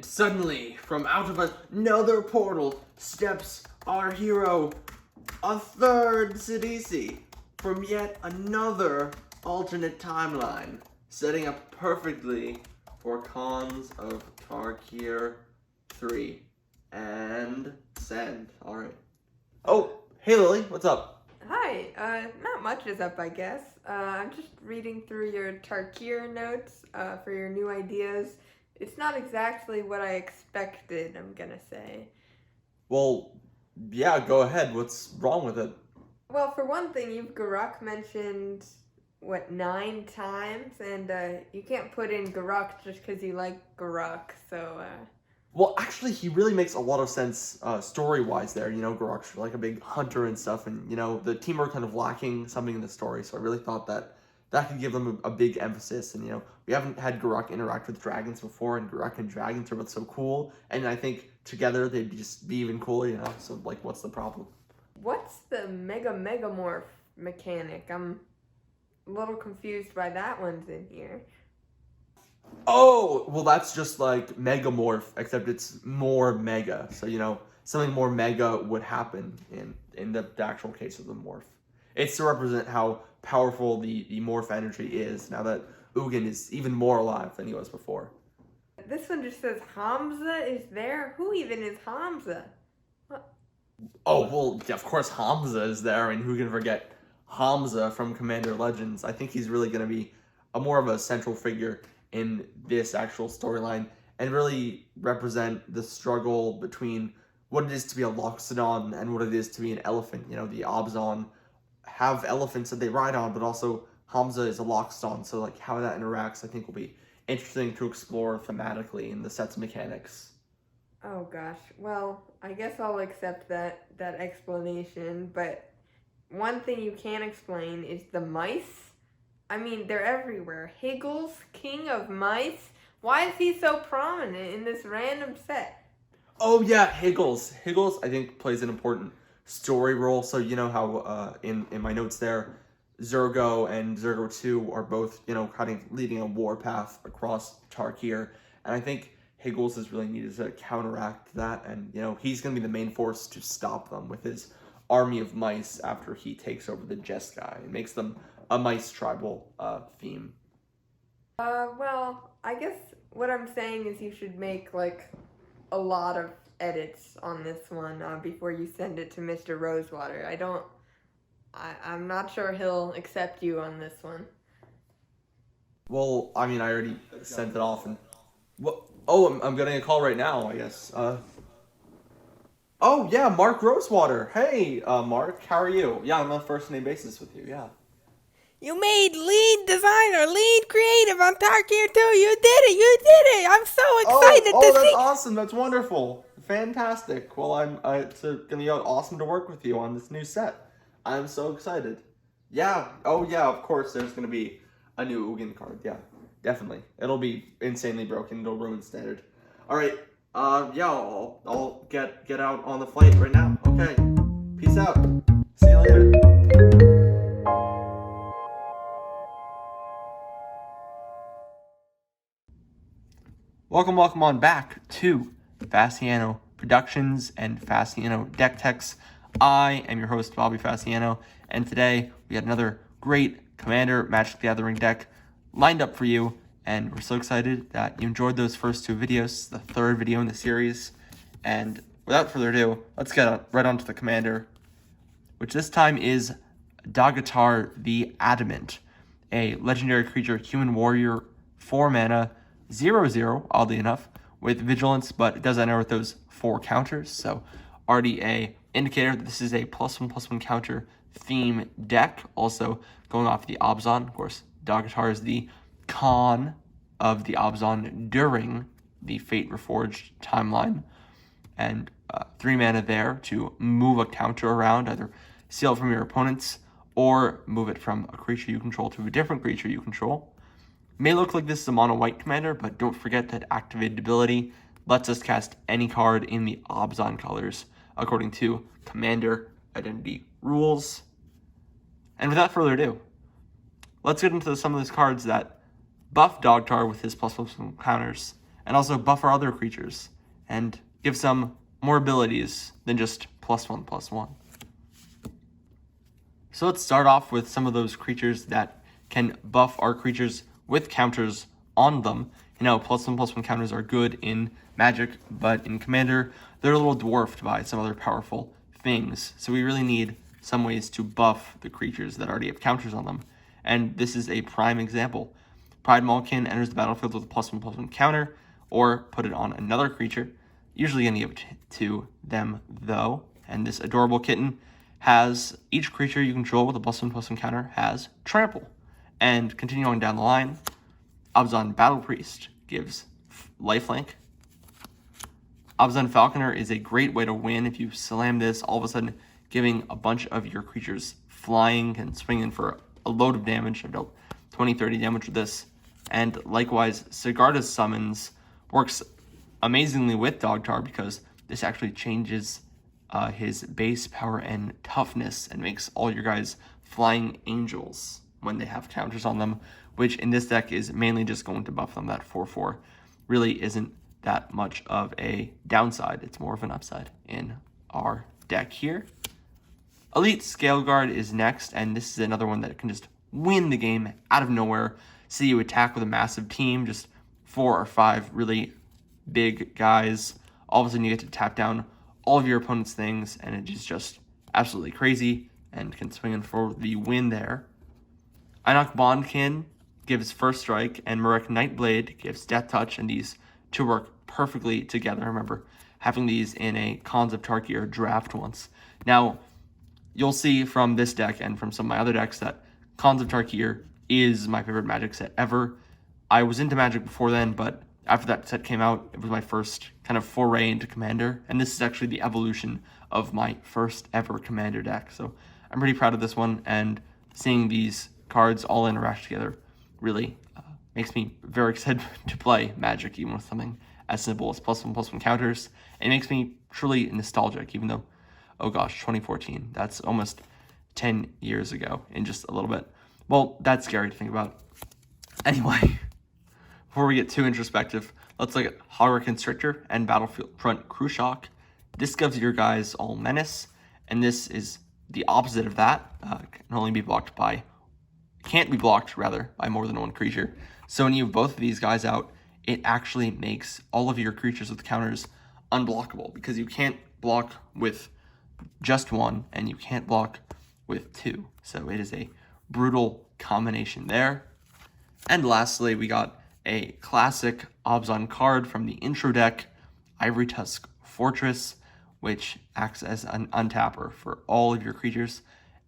suddenly, from out of another portal, steps our hero, a third Sidisi, from yet another alternate timeline, setting up perfectly for Cons of Tarkir 3. And send. Alright. Oh, hey Lily, what's up? Hi, not much is up, I guess. I'm just reading through your Tarkir notes for your new ideas. It's not exactly what I expected, I'm gonna say. Well, yeah, go ahead. What's wrong with it? Well, for one thing, you've Garak mentioned, 9 times? And you can't put in Garak just because you like Garak, so... Well, actually, he really makes a lot of sense story-wise there. You know, Garak's like a big hunter and stuff, and, you know, the team are kind of lacking something in the story, so I really thought that could give them a big emphasis. And, you know, we haven't had Garak interact with dragons before, and Garak and dragons are what's so cool, and I think together they'd just be even cooler, you know, so, like, what's the problem? What's the Megamorph mechanic? I'm a little confused why that one's in here. Oh, well, that's just like Megamorph, except it's more mega. So, you know, something more mega would happen in the actual case of the morph. It's to represent how powerful the morph energy is now that Ugin is even more alive than he was before. This one just says Hamza is there? Who even is Hamza? What? Oh, well, of course Hamza is there. I mean, who can forget Hamza from Commander Legends? I think he's really going to be more of a central figure in this actual storyline and really represent the struggle between what it is to be a Loxodon and what it is to be an elephant. You know, the Abzan have elephants that they ride on, but also Hamza is a Loxodon, so like how that interacts I think will be interesting to explore thematically in the set's mechanics. Oh gosh, well, I guess I'll accept that explanation, but one thing you can't explain is the mice. I mean, they're everywhere. Higgles, king of mice? Why is he so prominent in this random set? Oh yeah, Higgles. Higgles, I think, plays an important story role. So you know how in my notes there, Zergo and Zergo 2 are both, you know, kind of leading a warpath across Tarkir. And I think Higgles is really needed to counteract that. And, you know, he's going to be the main force to stop them with his army of mice after he takes over the Jeskai and makes them a mice tribal theme. Well, I guess what I'm saying is you should make, like, a lot of edits on this one before you send it to Mr. Rosewater. I'm not sure he'll accept you on this one. Well, I mean, I already sent it off and... Well, oh, I'm getting a call right now, I guess. Oh, yeah, Mark Rosewater. Hey, Mark, how are you? Yeah, I'm on a first-name basis with you, yeah. You made lead designer, lead creative on Tarkir 2. You did it. I'm so excited to see. That's awesome. That's wonderful. Fantastic. Well, it's going to be awesome to work with you on this new set. I'm so excited. Yeah. Oh, yeah, of course, there's going to be a new Ugin card. Yeah, definitely. It'll be insanely broken. It'll ruin standard. All right. Yeah, I'll get out on the flight right now. Okay. Peace out. See you later. Welcome on back to Fasciano Productions and Fasciano Deck Techs. I am your host, Bobby Fasciano, and today we got another great Commander Magic the Gathering deck lined up for you, and we're so excited that you enjoyed those first 2 videos, the 3rd video in the series, and without further ado, let's get right onto the Commander, which this time is Daghatar the Adamant, a legendary creature, human warrior, 4 mana, 0/0, oddly enough, with vigilance, but it does enter with those 4 counters, so already a indicator that this is a +1/+1 counter theme deck. Also going off the Abzan, of course, Daghatar is the Khan of the Abzan during the Fate Reforged timeline, and 3 mana there to move a counter around, either steal it from your opponents or move it from a creature you control to a different creature you control. May look like this is a mono-white commander, but don't forget that activated ability lets us cast any card in the Abzan colors, according to Commander Identity rules. And without further ado, let's get into some of those cards that buff Daghatar with his +1 counters, and also buff our other creatures, and give some more abilities than just +1/+1. So let's start off with some of those creatures that can buff our creatures with counters on them. +1/+1 counters are good in Magic, but in Commander, they're a little dwarfed by some other powerful things. So we really need some ways to buff the creatures that already have counters on them. And this is a prime example. Pride Malkin enters the battlefield with a +1/+1 counter, or put it on another creature. Usually going to give it to them, though. And this adorable kitten has each creature you control with a +1/+1 counter has trample. And continuing down the line, Abzan Battle Priest gives lifelink. Abzan Falconer is a great way to win. If you slam this, all of a sudden giving a bunch of your creatures flying and swinging for a load of damage. I've dealt 20-30 damage with this. And likewise, Sigarda's summons works amazingly with Daghatar because this actually changes his base power and toughness and makes all your guys flying angels when they have counters on them, which in this deck is mainly just going to buff them. That 4/4 really isn't that much of a downside. It's more of an upside in our deck here. Elite Scale Guard is next, and this is another one that can just win the game out of nowhere. See you attack with a massive team, just 4 or 5 really big guys. All of a sudden you get to tap down all of your opponent's things, and it is just absolutely crazy and can swing in for the win there. Einok Bondkin gives First Strike, and Marek Nightblade gives Death Touch, and these two work perfectly together. I remember having these in a Cons of Tarkir draft once. Now, you'll see from this deck and from some of my other decks that Cons of Tarkir is my favorite Magic set ever. I was into Magic before then, but after that set came out, it was my first kind of foray into Commander, and this is actually the evolution of my first ever Commander deck. So I'm pretty proud of this one, and seeing these cards all interact together really makes me very excited to play Magic, even with something as simple as +1/+1 counters. It makes me truly nostalgic, even though, oh gosh, 2014, that's almost 10 years ago in just a little bit. Well, that's scary to think about. Anyway, before we get too introspective, let's look at Horror Constrictor and Battlefront Khrushchev. This gives your guys all menace, and this is the opposite of that. Can't be blocked by more than one creature. So when you have both of these guys out, it actually makes all of your creatures with counters unblockable, because you can't block with just one and you can't block with 2. So it is a brutal combination there. And lastly, we got a classic Abzan card from the intro deck, Ivory Tusk Fortress, which acts as an untapper for all of your creatures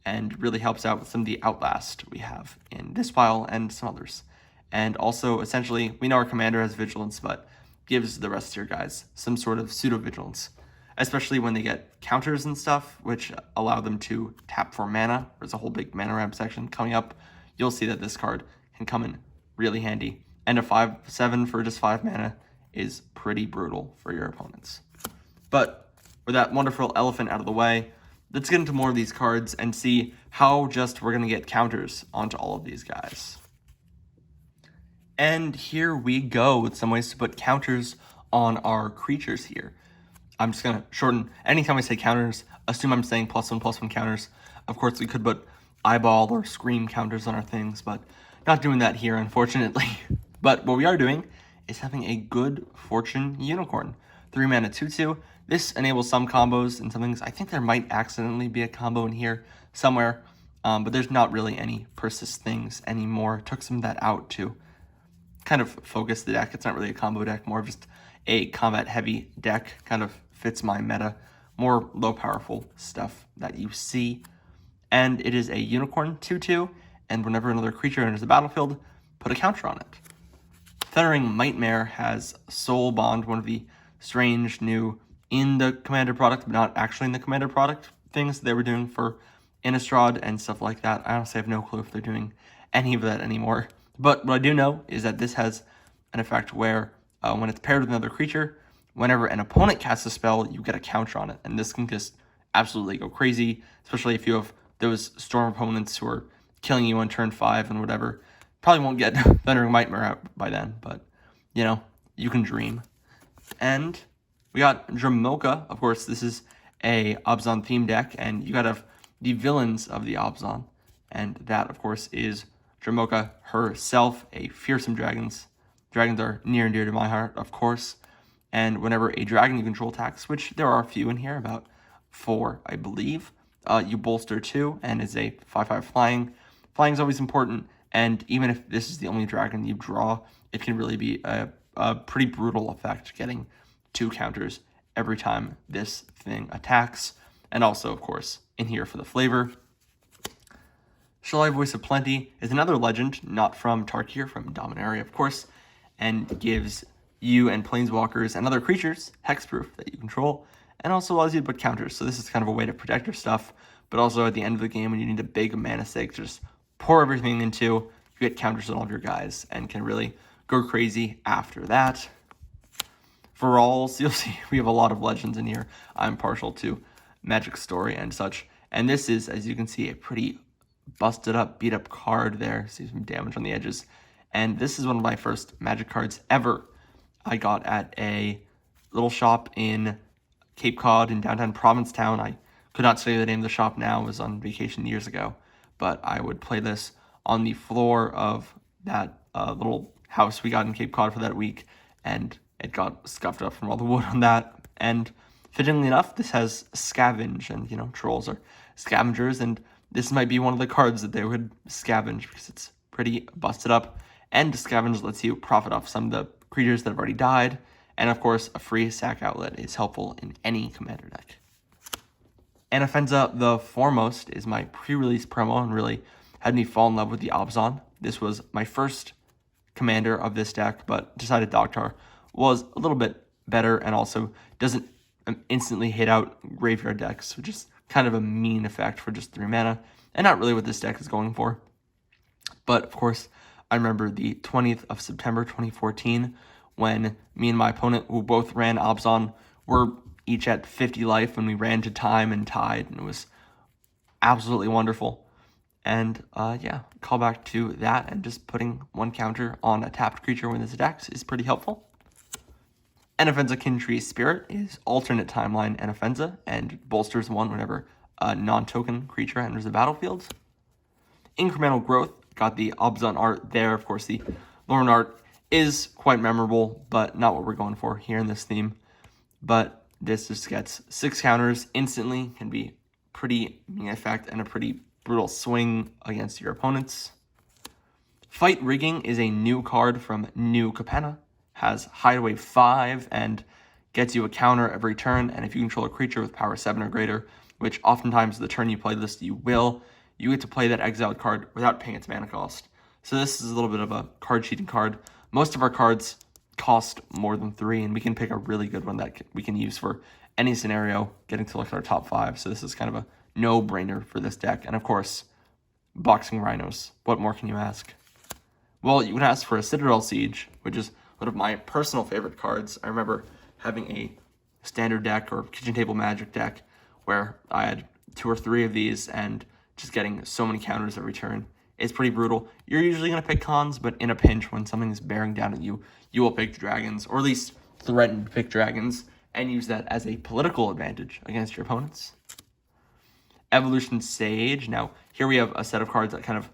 and really helps out with some of the Outlast we have in this file and some others. And also, essentially, we know our commander has Vigilance, but gives the rest of your guys some sort of pseudo-vigilance, especially when they get counters and stuff, which allow them to tap for mana. There's a whole big mana ramp section coming up. You'll see that this card can come in really handy. And a 5/7 for just 5 mana is pretty brutal for your opponents. But with that wonderful elephant out of the way, let's get into more of these cards and see how just we're going to get counters onto all of these guys. And here we go with some ways to put counters on our creatures here. I'm just going to shorten. Anytime I say counters, assume I'm saying +1/+1 counters. Of course, we could put eyeball or scream counters on our things, but not doing that here, unfortunately. But what we are doing is having a Good Fortune Unicorn. 3 mana 2/2. This enables some combos and some things. I think there might accidentally be a combo in here somewhere, but there's not really any persist things anymore. Took some of that out to kind of focus the deck. It's not really a combo deck, more of just a combat heavy deck. Kind of fits my meta. More low powerful stuff that you see. And it is a Unicorn 2/2, and whenever another creature enters the battlefield, put a counter on it. Thundering Mightmare has Soul Bond, one of the strange new in the Commander product, but not actually in the Commander product things they were doing for Innistrad and stuff like that. I honestly have no clue if they're doing any of that anymore. But what I do know is that this has an effect where when it's paired with another creature, whenever an opponent casts a spell, you get a counter on it. And this can just absolutely go crazy, especially if you have those Storm opponents who are killing you on turn 5 and whatever. Probably won't get Thundering Nightmare out by then, but, you know, you can dream. And we got Dramoka. Of course, this is a Abzan theme deck, and you gotta have the villains of the Abzan. And that, of course, is Dramoka herself, a fearsome dragons. Dragons are near and dear to my heart, of course. And whenever a dragon you control attacks, which there are a few in here, about 4, I believe, you bolster 2, and is a 5/5 flying. Flying is always important, and even if this is the only dragon you draw, it can really be a pretty brutal effect, getting 2 counters every time this thing attacks. And also, of course, in here for the flavor. Shalai Voice of Plenty is another legend, not from Tarkir, from Dominaria, of course, and gives you and planeswalkers and other creatures hexproof that you control, and also allows you to put counters. So this is kind of a way to protect your stuff, but also at the end of the game when you need a big mana stake to just pour everything into, you get counters on all of your guys and can really go crazy after that. For Alls, you'll see we have a lot of legends in here. I'm partial to Magic Story and such, and this is, as you can see, a pretty busted up, beat up card there. See some damage on the edges. And this is one of my first Magic cards ever. I got at a little shop in Cape Cod in downtown Provincetown. I could not say the name of the shop now. I was on vacation years ago. But I would play this on the floor of that little house we got in Cape Cod for that week. And it got scuffed up from all the wood on that. And fittingly enough, this has Scavenge. And, trolls are scavengers. And this might be one of the cards that they would scavenge because it's pretty busted up. And Scavenge lets you profit off some of the creatures that have already died. And of course, a free sack outlet is helpful in any commander deck. Anafenza the Foremost is my pre-release promo and really had me fall in love with the Abzan. This was my first commander of this deck, but decided Daghatar was a little bit better and also doesn't instantly hit out graveyard decks, which is kind of a mean effect for just 3 mana, and not really what this deck is going for. But of course, I remember the 20th of September 2014 when me and my opponent, who both ran Abzan, were each at 50 life when we ran to time and tied, and it was absolutely wonderful. And call back to that, and just putting 1 counter on a tapped creature when this attacks is pretty helpful. Anafenza Kintree Spirit is alternate timeline Anafenza and bolsters 1 whenever a non-token creature enters the battlefield. Incremental Growth, got the Abzan art there. Of course, the Lorne art is quite memorable, but not what we're going for here in this theme. But this just gets 6 counters instantly, can be pretty mean effect and a pretty brutal swing against your opponents. Fight Rigging is a new card from New Capenna. Has Hideaway 5 and gets you a counter every turn, and if you control a creature with power 7 or greater, which oftentimes the turn you play this you will, you get to play that exiled card without paying its mana cost. So this is a little bit of a card cheating card. Most of our cards cost more than 3, and we can pick a really good one that we can use for any scenario, getting to look at our top 5. So this is kind of a no-brainer for this deck. And of course, Boxing Rhinos. What more can you ask? Well, you can ask for a Citadel Siege, which is one of my personal favorite cards. I remember having a standard deck or kitchen table magic deck where I had 2 or 3 of these and just getting so many counters every turn. It's pretty brutal. You're usually going to pick cons, but in a pinch, when something is bearing down at you, you will pick dragons, or at least threaten to pick dragons, and use that as a political advantage against your opponents. Evolution Sage. Now, here we have a set of cards that kind of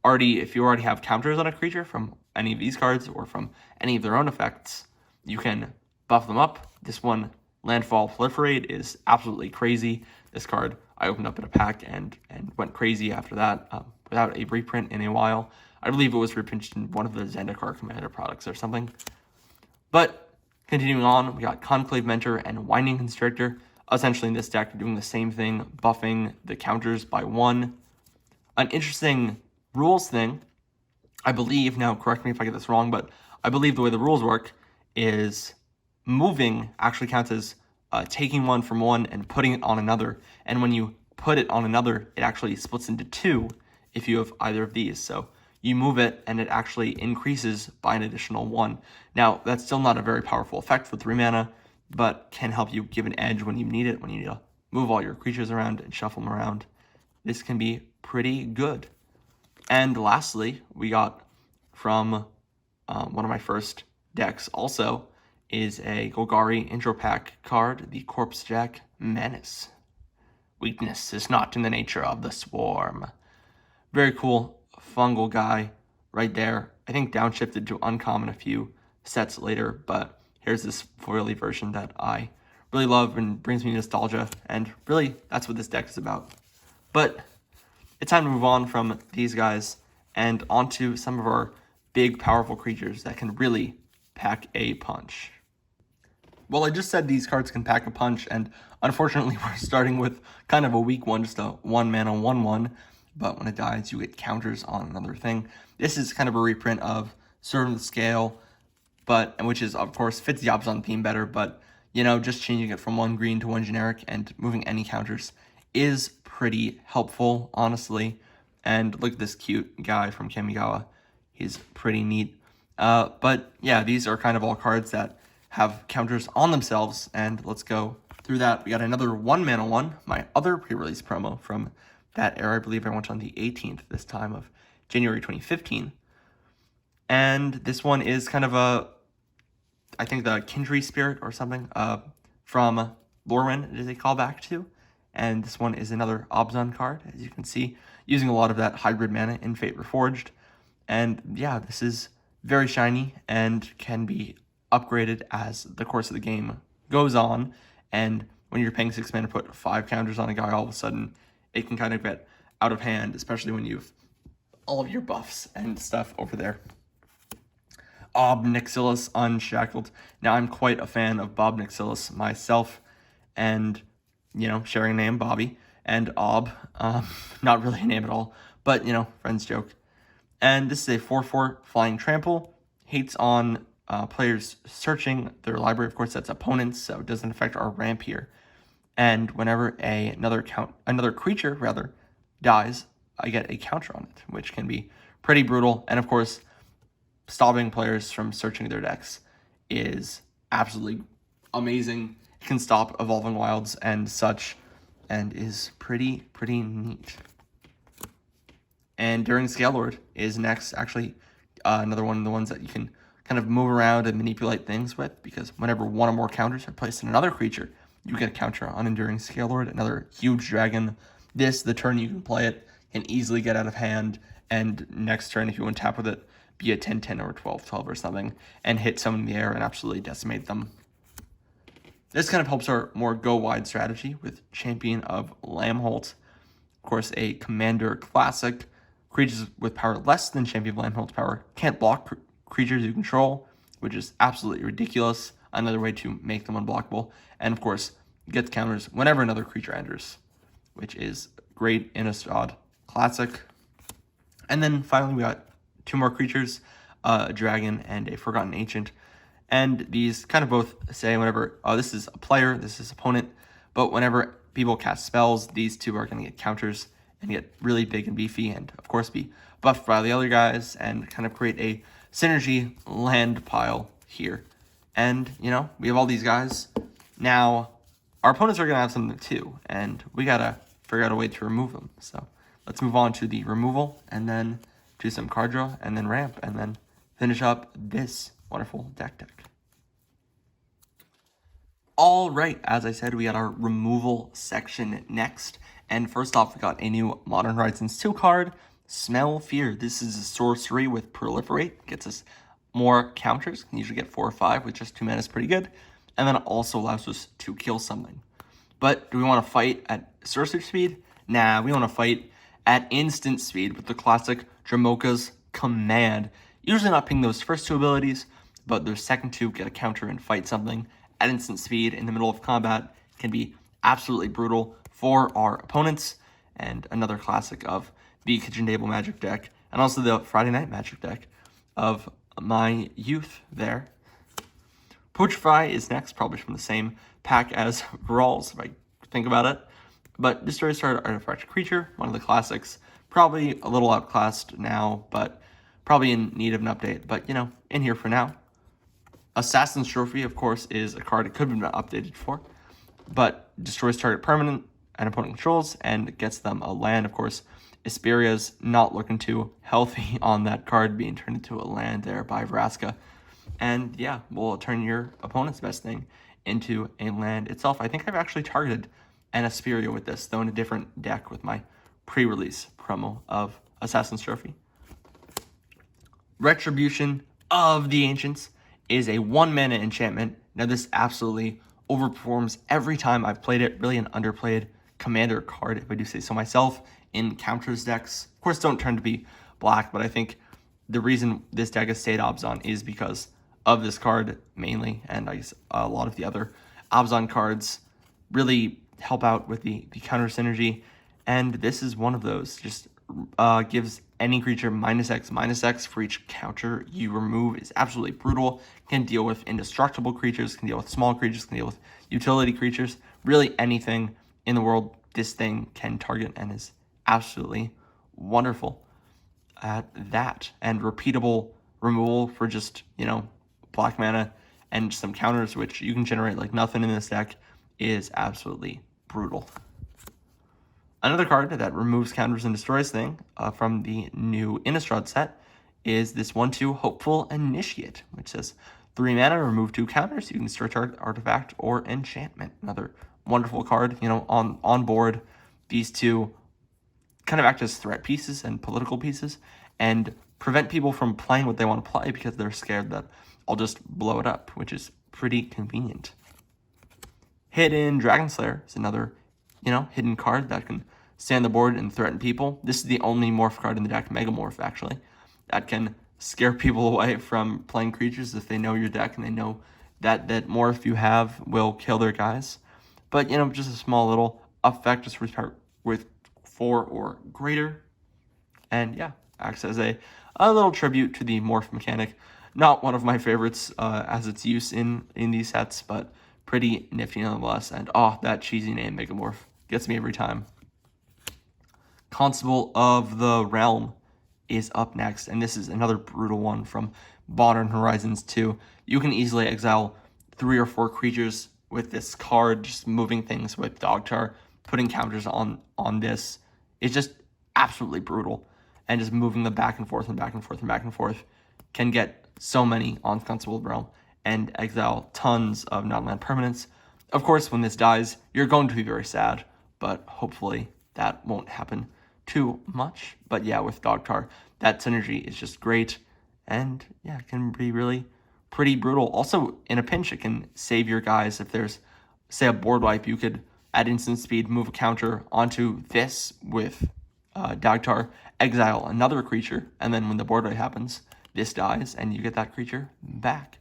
if you already have counters on a creature from any of these cards or from any of their own effects, you can buff them up. This one, Landfall Proliferate, is absolutely crazy. This card I opened up in a pack and went crazy after that without a reprint in a while. I believe it was reprinted in one of the Zendikar Commander products or something. But continuing on, we got Conclave Mentor and Winding Constrictor. Essentially in this deck, doing the same thing, buffing the counters by 1. An interesting rules thing, I believe, now correct me if I get this wrong, but I believe the way the rules work is moving actually counts as taking 1 from 1 and putting it on another. And when you put it on another, it actually splits into 2 if you have either of these. So you move it and it actually increases by an additional 1. Now, that's still not a very powerful effect for 3 mana, but can help you give an edge when you need it, when you need to move all your creatures around and shuffle them around. This can be pretty good. And lastly, we got from one of my first decks also is a Golgari intro pack card, the Corpse Jack Menace. Weakness is not in the nature of the swarm. Very cool fungal guy right there. I think downshifted to uncommon a few sets later, but here's this foily version that I really love and brings me nostalgia, and really that's what this deck is about. But it's time to move on from these guys and onto some of our big, powerful creatures that can really pack a punch. Well, I just said these cards can pack a punch, and unfortunately we're starting with kind of a weak one, just a 1-mana 1/1, but when it dies you get counters on another thing. This is kind of a reprint of Sword of the Scale, which is, of course, fits the Abzan theme better, but, you know, just changing it from 1 green to 1 generic and moving any counters is pretty helpful, honestly. And look at this cute guy from Kamigawa. He's pretty neat. But yeah, these are kind of all cards that have counters on themselves, and let's go through that. We got another 1-mana 1, my other pre-release promo from that era. I believe I went on the 18th this time of January 2015. And this one is kind of I think the Kindry Spirit or something from Lorwyn it is a callback to. And this one is another Abzan card, as you can see, using a lot of that hybrid mana in Fate Reforged. And yeah, this is very shiny and can be upgraded as the course of the game goes on. And when you're paying 6 mana to put 5 counters on a guy, all of a sudden it can kind of get out of hand, especially when you've all of your buffs and stuff over there. Nixilis Unshackled. Now, I'm quite a fan of Bob Nixilis myself, and, you know, sharing a name, Bobby, and not really a name at all, but, you know, friends joke. And this is a 4/4 Flying Trample. Hates on players searching their library. Of course, that's opponents, so it doesn't affect our ramp here. And whenever another creature dies, I get a counter on it, which can be pretty brutal. And of course, stopping players from searching their decks is absolutely amazing. It can stop Evolving Wilds and such, and is pretty neat. And During Scale Lord is next, actually another one of the ones that you can kind of move around and manipulate things with, because whenever one or more counters are placed in another creature, you get a counter on Enduring Scale Lord, another huge dragon. The turn you can play it, can easily get out of hand, and next turn, if you want to tap with it, be a 10/10 or 12/12 or something, and hit someone in the air and absolutely decimate them. This kind of helps our more go-wide strategy with Champion of Lamholt. Of course, a Commander classic. Creatures with power less than Champion of Lamholt's power can't block creatures you control, which is absolutely ridiculous. Another way to make them unblockable. And of course, gets counters whenever another creature enters, which is great in a Innistrad classic. And then finally, we got 2 more creatures, a dragon and a Forgotten Ancient. And these kind of both say whenever, this is a player, this is opponent, but whenever people cast spells, these 2 are going to get counters and get really big and beefy, and of course be buffed by the other guys, and kind of create a synergy land pile here. And, you know, we have all these guys. Now, our opponents are going to have something too, and we got to figure out a way to remove them. So let's move on to the removal, and then do some card draw, and then ramp, and then finish up this wonderful deck. All right, as I said, we got our removal section next. And first off, we got a new Modern Horizons 2 card, Smell Fear. This is a sorcery with Proliferate. Gets us more counters. Can usually get 4 or 5 with just 2 mana is pretty good. And then it also allows us to kill something. But do we want to fight at sorcery speed? Nah, we want to fight at instant speed with the classic Dramoka's Command. Usually not ping those first 2 abilities, but those second 2 get a counter and fight something at instant speed in the middle of combat. Can be absolutely brutal for our opponents, and another classic of the Kitchen Table Magic deck, and also the Friday Night Magic deck of my youth there. Putrefy is next, probably from the same pack as Rawls, if I think about it. But Destroy Starred Artifact Creature, one of the classics, probably a little outclassed now, but probably in need of an update, but, you know, in here for now. Assassin's Trophy, of course, is a card it could have been updated for, but destroys target permanent and opponent controls and gets them a land. Of course, Esperia's not looking too healthy on that card being turned into a land there by Vraska. And yeah, will turn your opponent's best thing into a land itself. I think I've actually targeted an Asperia with this, though in a different deck with my pre-release promo of Assassin's Trophy. Retribution of the Ancients is a 1-mana enchantment. Now this absolutely overperforms every time I've played it. Really an underplayed commander card, if I do say so myself, in counters decks. Of course, don't turn to be black, but I think the reason this deck has stayed Abzan is because of this card mainly, and I guess a lot of the other Abzan cards really help out with the counter synergy, and this is one of those. Just gives any creature -X for each counter you remove. Is absolutely brutal. Can deal with indestructible creatures, can deal with small creatures, can deal with utility creatures. Really anything in the world this thing can target, and is absolutely wonderful at that. And repeatable removal for just, black mana and some counters, which you can generate like nothing in this deck, is absolutely brutal. Another card that removes counters and destroys thing from the new Innistrad set is this 1/2 Hopeful Initiate, which says 3 mana, remove 2 counters. You can destroy target artifact or enchantment. Another wonderful card. On board, these two kind of act as threat pieces and political pieces, and prevent people from playing what they want to play because they're scared that I'll just blow it up, which is pretty convenient. Hidden Dragonslayer is another, hidden card that can stay on the board and threaten people. This is the only morph card in the deck, Megamorph actually, that can scare people away from playing creatures if they know your deck and they know that morph you have will kill their guys. But, just a small little effect just with 4 or greater. And yeah, acts as a little tribute to the morph mechanic. Not one of my favorites as its use in these sets, but pretty nifty nonetheless. And that cheesy name, Megamorph, gets me every time. Constable of the Realm is up next, and this is another brutal one from Modern Horizons 2. You can easily exile 3 or 4 creatures with this card, just moving things with Daghatar, putting counters on this. It's just absolutely brutal, and just moving them back and forth and back and forth and back and forth can get so many on Constable of the Realm and exile tons of non-land permanents. Of course, when this dies, you're going to be very sad, but hopefully that won't happen too much. But yeah, with Daghatar, that synergy is just great, and yeah, it can be really pretty brutal. Also, in a pinch, it can save your guys. If there's, say, a board wipe, you could, at instant speed, move a counter onto this with Daghatar, exile another creature, and then when the board wipe happens, this dies, and you get that creature back.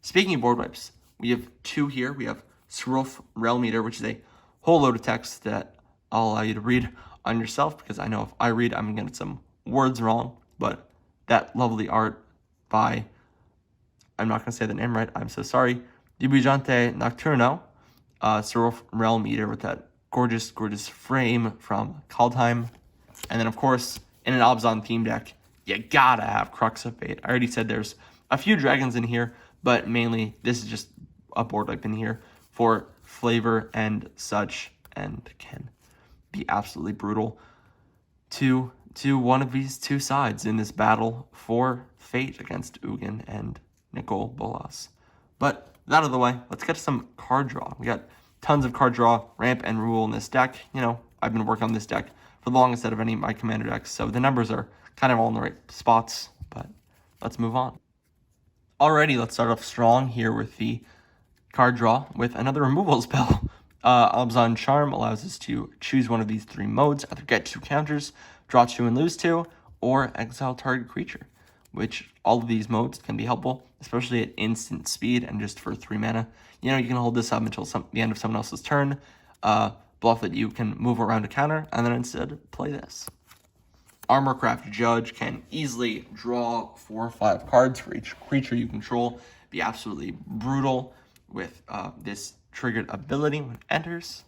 Speaking of board wipes, we have 2 here. We have Srulf Realm Eater, which is a whole load of text that I'll allow you to read on yourself, because I know if I read, I'm going to get some words wrong. But that lovely art by, I'm not going to say the name right, I'm so sorry, Dibujante Nocturno, Srulf Realm Eater with that gorgeous, gorgeous frame from Kaldheim. And then, of course, in an Abzan theme deck, you gotta have Crux of Fate. I already said there's a few dragons in here, but mainly this is just a board wipe in here for flavor and such, and can be absolutely brutal to one of these 2 sides in this battle for fate against Ugin and Nicol Bolas. But that out of the way, let's get to some card draw. We got tons of card draw, ramp, and rule in this deck. I've been working on this deck for the longest out of any of my commander decks, so the numbers are kind of all in the right spots, but let's move on. Alrighty, let's start off strong here with the card draw with another removal spell. Abzan Charm allows us to choose one of these 3 modes, either get 2 counters, draw 2 and lose 2, or exile target creature, which all of these modes can be helpful, especially at instant speed and just for 3 mana. You can hold this up until the end of someone else's turn, bluff that you can move around a counter, and then instead play this. Armorcraft Judge can easily draw 4 or 5 cards for each creature you control, be absolutely brutal with this triggered ability when it enters.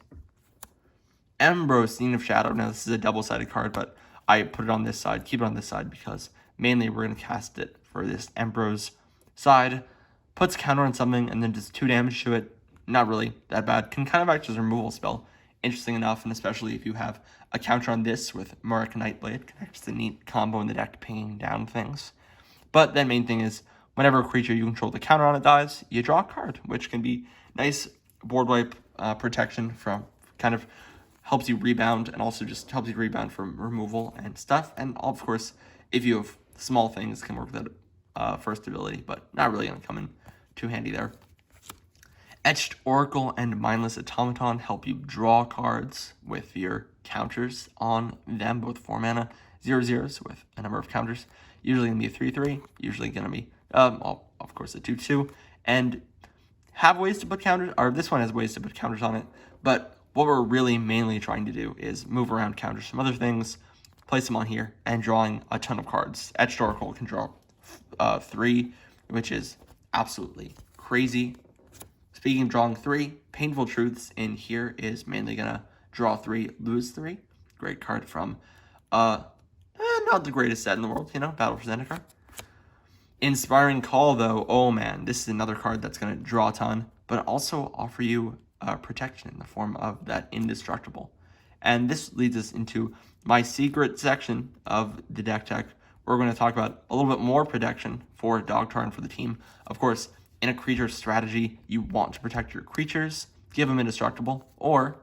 Ambrose, Scene of Shadow. Now, this is a double-sided card, but I put it on this side, keep it on this side, because mainly we're going to cast it for this Ambrose side. Puts counter on something and then does 2 damage to it. Not really that bad. Can kind of act as a removal spell. Interesting enough, and especially if you have a counter on this with Marek Nightblade. Connects the neat combo in the deck, pinging down things. But the main thing is, whenever a creature you control the counter on it dies, you draw a card, which can be nice board wipe protection from kind of helps you rebound and also just helps you rebound from removal and stuff. And of course, if you have small things, can work with that first ability, but not really going to come in too handy there. Etched Oracle and Mindless Automaton help you draw cards with your counters on them, both 4 mana, 0/0s with a number of counters. Usually going to be a 3/3, usually going to be, of course, a 2/2, and have ways to put counters, or this one has ways to put counters on it, but what we're really mainly trying to do is move around counters from other things, place them on here, and drawing a ton of cards. Etched Oracle can draw 3, which is absolutely crazy. Speaking of drawing 3, Painful Truths in here is mainly going to draw 3, lose 3. Great card from, not the greatest set in the world, Battle for Zendikar. Inspiring Call, though, oh man, this is another card that's going to draw a ton, but also offer you protection in the form of that Indestructible. And this leads us into my secret section of the deck tech. We're going to talk about a little bit more protection for Daghatar and for the team. Of course, in a creature strategy, you want to protect your creatures, give them Indestructible, or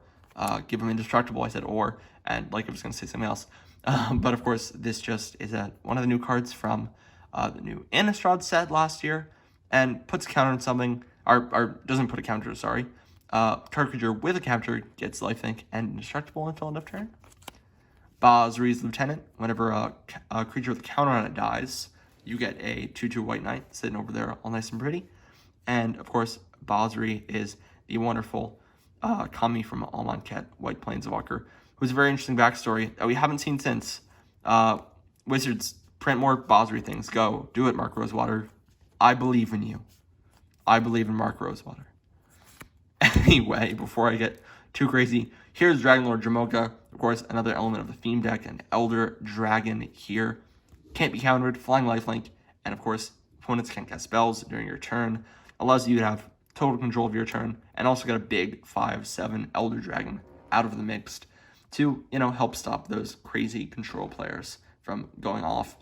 give them Indestructible. I said or, and like I was going to say something else. But of course, this just is one of the new cards from the new Innistrad set last year, and puts a counter on something, or doesn't put a counter, sorry. Target creature with a counter gets lifelink and Indestructible until end of turn. Basri's Lieutenant, whenever a creature with a counter on it dies, you get a 2/2 white knight sitting over there all nice and pretty. And of course, Basri is the wonderful Kami from Amonkhet, White Planeswalker, who's a very interesting backstory that we haven't seen since. Wizards, print more Basri things. Go. Do it, Mark Rosewater. I believe in you. I believe in Mark Rosewater. Anyway, before I get too crazy, here's Dragonlord Jamoka. Of course, another element of the theme deck, an Elder Dragon here. Can't be countered, flying lifelink, and of course, opponents can't cast spells during your turn. Allows you to have total control of your turn, and also got a big 5/7 Elder Dragon out of the mix to, help stop those crazy control players from going off.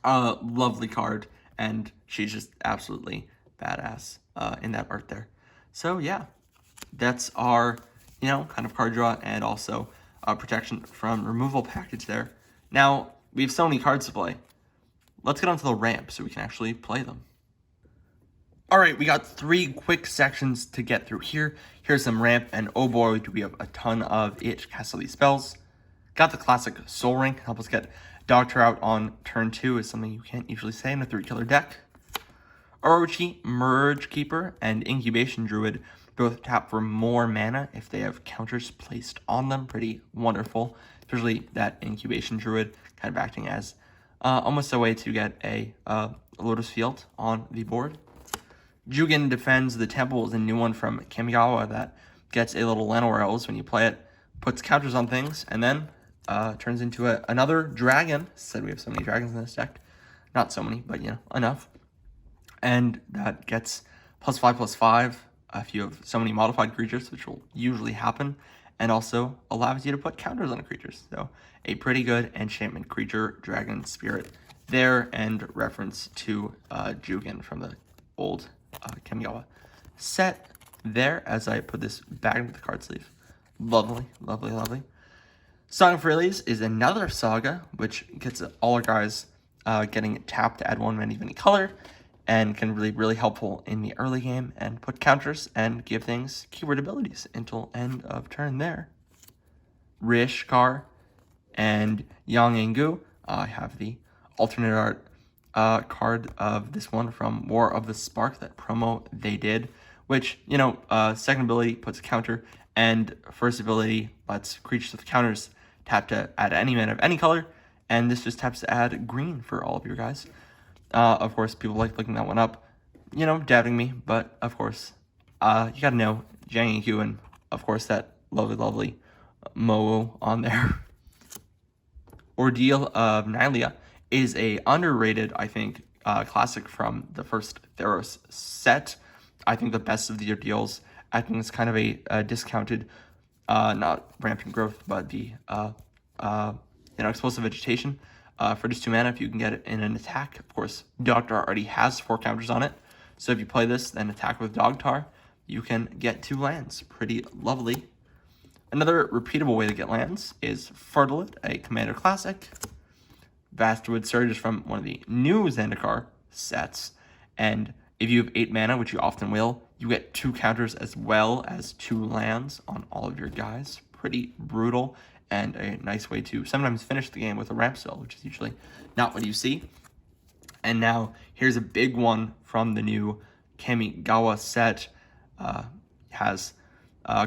Lovely card, and she's just absolutely badass in that art there. So yeah, that's our, kind of card draw and also protection from removal package there. Now, we have so many cards to play. Let's get onto the ramp so we can actually play them. All right, we got 3 quick sections to get through here. Here's some ramp, and oh boy, do we have a ton of it to cast all these spells. Got the classic Soul Ring, help us get Daghatar out on turn 2 is something you can't usually say in a 3-color deck. Orochi, Merge Keeper, and Incubation Druid both tap for more mana if they have counters placed on them. Pretty wonderful, especially that Incubation Druid kind of acting as almost a way to get a Lotus Field on the board. Jugen Defends the Temple is a new one from Kamigawa that gets a little Llanowar Elves when you play it, puts counters on things, and then turns into another dragon. Said we have so many dragons in this deck. Not so many, but enough. And that gets +5/+5 if you have so many modified creatures, which will usually happen, and also allows you to put counters on creatures. So a pretty good enchantment creature, Dragon Spirit there, and reference to Jugen from the old Kamigawa set there as I put this back into the card sleeve. Lovely, lovely, lovely. Song of Release is another saga, which gets all our guys getting tapped to add 1 mana of any color, and can really helpful in the early game and put counters and give things keyword abilities until end of turn there. Rishkar and Yang Engu. I have the alternate art card of this one from War of the Spark, that promo they did, which, second ability puts a counter, and first ability lets creatures with counters tap to add any mana of any color, and this just taps to add green for all of your guys. Of course, people like looking that one up, doubting me, but of course, you gotta know Yang Engu, and of course that lovely Moo on there. Ordeal of Nylea is a underrated, I think, classic from the first Theros set. I think the best of the Ordeals. I think it's kind of a discounted, not rampant growth, but the explosive vegetation For just 2 mana, if you can get it in an attack. Of course, Daghatar already has 4 counters on it. So if you play this, then attack with Daghatar, you can get 2 lands. Pretty lovely. Another repeatable way to get lands is Fertilid, a Commander Classic. Vastwood Surge is from one of the new Zendikar sets. And if you have 8 mana, which you often will, you get 2 counters as well as 2 lands on all of your guys. Pretty brutal and a nice way to sometimes finish the game with a ramp spell, which is usually not what you see. And now here's a big one from the new Kamigawa set. Has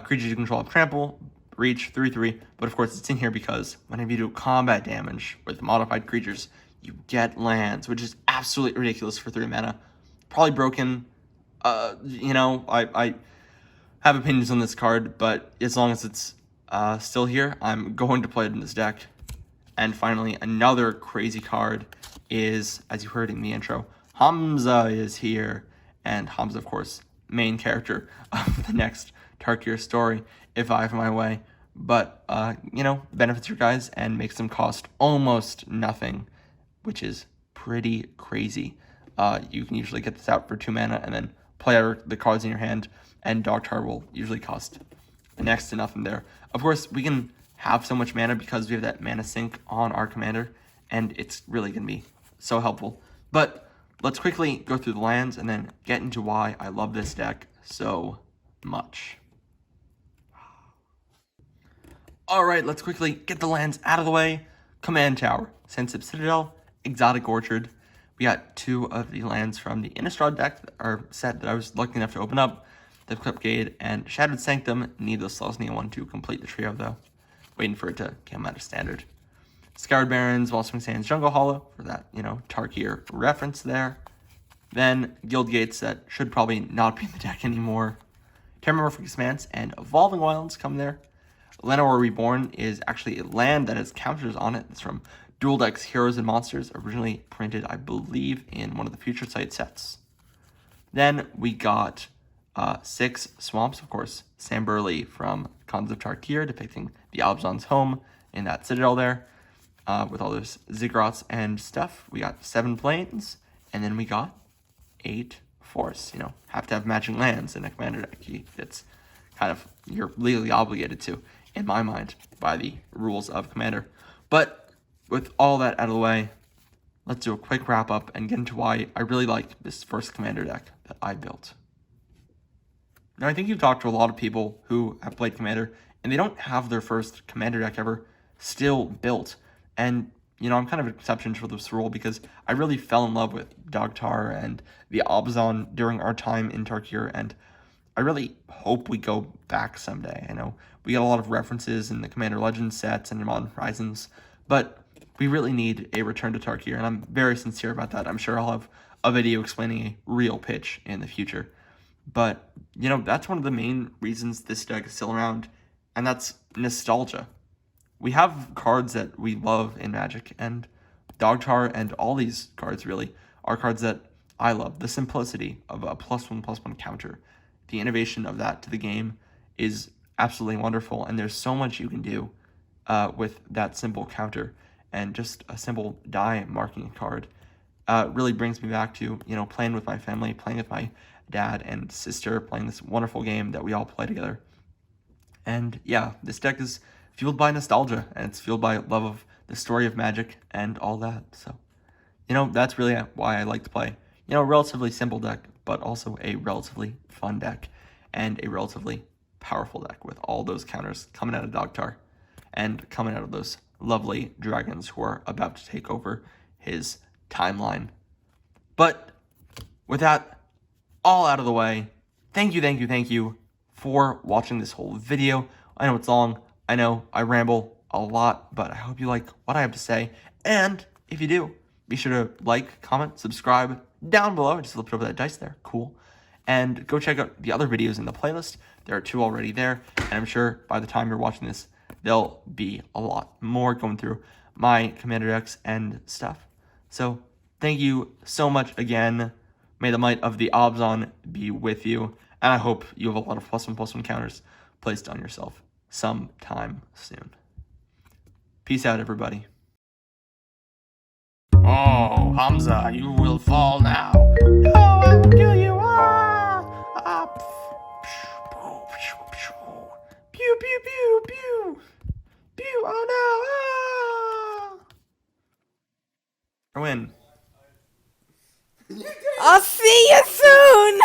creatures you control have trample, reach, 3/3, but of course it's in here because whenever you do combat damage with modified creatures, you get lands, which is absolutely ridiculous for 3 mana. Probably broken. I have opinions on this card, but as long as it's still here, I'm going to play it in this deck. And finally, another crazy card is, as you heard in the intro, Hamza is here. And Hamza, of course, main character of the next Tarkir story, if I have my way. But, benefits your guys and makes them cost almost nothing, which is pretty crazy. You can usually get this out for 2 mana and then play out the cards in your hand, and Daghatar will usually cost next to nothing there. Of course, we can have so much mana because we have that mana sink on our commander, and it's really going to be so helpful. But let's quickly go through the lands and then get into why I love this deck so much. Alright, let's quickly get the lands out of the way. Command Tower, Sensib Citadel, Exotic Orchard. We got 2 of the lands from the Innistrad deck, or set that I was lucky enough to open up. The Clipgate and Shattered Sanctum. Need the Selesnya one to complete the trio, though. Waiting for it to come out of standard. Scoured Barrens, Wellspring Sands, Jungle Hollow, for that, Tarkir reference there. Then Guild Gates that should probably not be in the deck anymore. Terramorphic Expanse and Evolving Wilds come there. Llanowar Reborn is actually a land that has counters on it. It's from Dual Decks Heroes and Monsters, originally printed, I believe, in one of the Future Sight sets. Then we got 6 Swamps, of course. Sam Burley from Khans of Tarkir, depicting the Abzan's home in that citadel there, with all those ziggurats and stuff. We got 7 Plains, and then we got 8 Forests. Have to have matching lands in a commander deck. It's kind of, you're legally obligated to, in my mind, by the rules of Commander. But with all that out of the way, let's do a quick wrap up and get into why I really like this first Commander deck that I built. Now, I think you've talked to a lot of people who have played Commander, and they don't have their first Commander deck ever still built. And, I'm kind of an exception for this rule because I really fell in love with Daghatar and the Abzan during our time in Tarkir, and I really hope we go back someday. I know we got a lot of references in the Commander Legends sets and in Modern Horizons, but we really need a return to Tarkir, and I'm very sincere about that. I'm sure I'll have a video explaining a real pitch in the future. But, that's one of the main reasons this deck is still around, and that's nostalgia. We have cards that we love in Magic, and Daghatar and all these cards really are cards that I love. The simplicity of a +1/+1 counter, the innovation of that to the game is absolutely wonderful, and there's so much you can do with that simple counter, and just a simple die marking card really brings me back to, playing with my family, playing with my dad and sister, playing this wonderful game that we all play together. And yeah, this deck is fueled by nostalgia, and it's fueled by love of the story of Magic and all that. So, that's really why I like to play, a relatively simple deck, but also a relatively fun deck and a relatively powerful deck with all those counters coming out of Daghatar and coming out of those lovely dragons who are about to take over his timeline. But with that all out of the way, thank you for watching this whole video. I know it's long. I know I ramble a lot, but I hope you like what I have to say. And if you do, be sure to like, comment, subscribe down below. I just flipped over that dice there. Cool. And go check out the other videos in the playlist. There are 2 already there. And I'm sure by the time you're watching this, there'll be a lot more going through my Commander decks and stuff. So thank you so much again. May the might of the Abzan be with you. And I hope you have a lot of +1/+1 counters placed on yourself sometime soon. Peace out, everybody. Oh, Hamza, you will fall now. No, I will kill you. Pew, pew, pew, pew. Pew, oh no. I win. I'll see you soon.